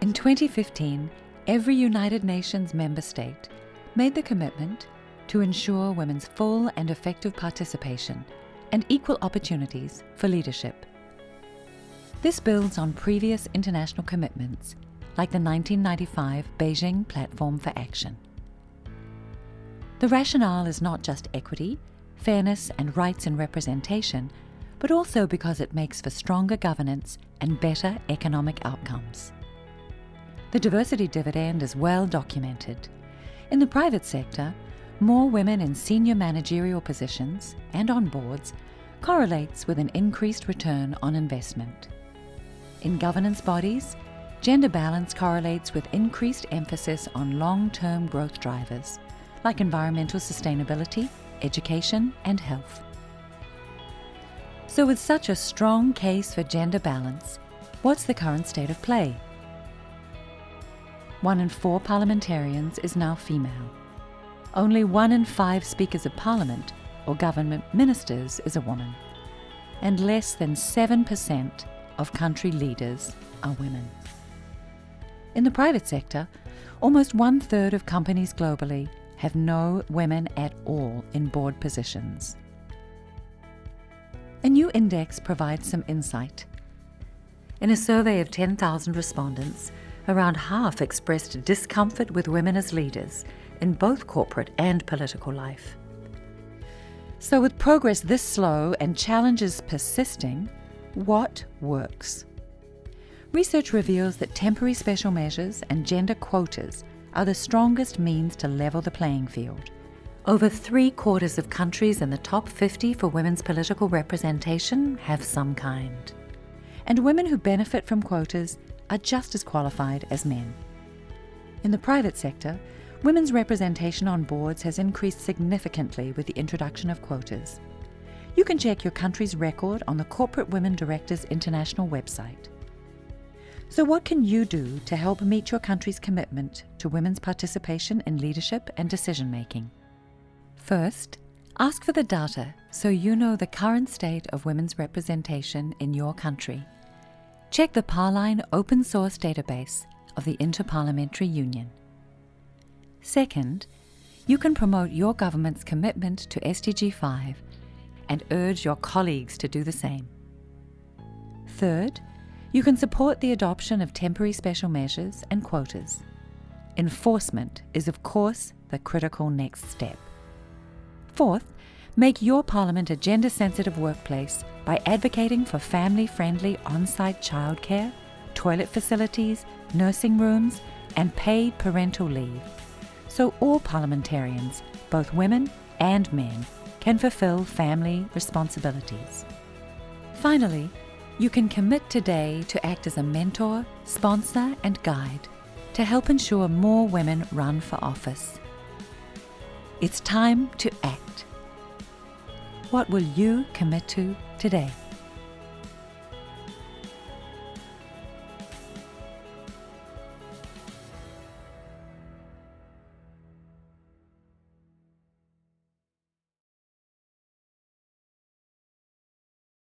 In 2015, every United Nations member state made the commitment to ensure women's full and effective participation and equal opportunities for leadership. This builds on previous international commitments like the 1995 Beijing Platform for Action. The rationale is not just equity, fairness and rights and representation, but also because it makes for stronger governance and better economic outcomes. The diversity dividend is well documented. In the private sector, more women in senior managerial positions and on boards correlates with an increased return on investment. In governance bodies, gender balance correlates with increased emphasis on long-term growth drivers like environmental sustainability, education, and health. So with such a strong case for gender balance, what's the current state of play? 1 in 4 parliamentarians is now female. Only 1 in 5 speakers of parliament or government ministers is a woman. And less than 7% of country leaders are women. In the private sector, almost 1/3 of companies globally have no women at all in board positions. A new index provides some insight. In a survey of 10,000 respondents, around half expressed discomfort with women as leaders in both corporate and political life. So with progress this slow and challenges persisting, what works? Research reveals that temporary special measures and gender quotas are the strongest means to level the playing field. Over 3/4 of countries in the top 50 for women's political representation have some kind. And women who benefit from quotas are just as qualified as men. In the private sector, women's representation on boards has increased significantly with the introduction of quotas. You can check your country's record on the Corporate Women Directors International website. So what can you do to help meet your country's commitment to women's participation in leadership and decision-making? First, ask for the data so you know the current state of women's representation in your country. Check the Parline open source database of the Inter-Parliamentary Union. Second, you can promote your government's commitment to SDG 5 and urge your colleagues to do the same. Third, you can support the adoption of temporary special measures and quotas. Enforcement is, of course, the critical next step. Fourth, make your parliament a gender-sensitive workplace by advocating for family-friendly on-site childcare, toilet facilities, nursing rooms, and paid parental leave, so all parliamentarians, both women and men, can fulfill family responsibilities. Finally, you can commit today to act as a mentor, sponsor, and guide to help ensure more women run for office. It's time to act. What will you commit to today?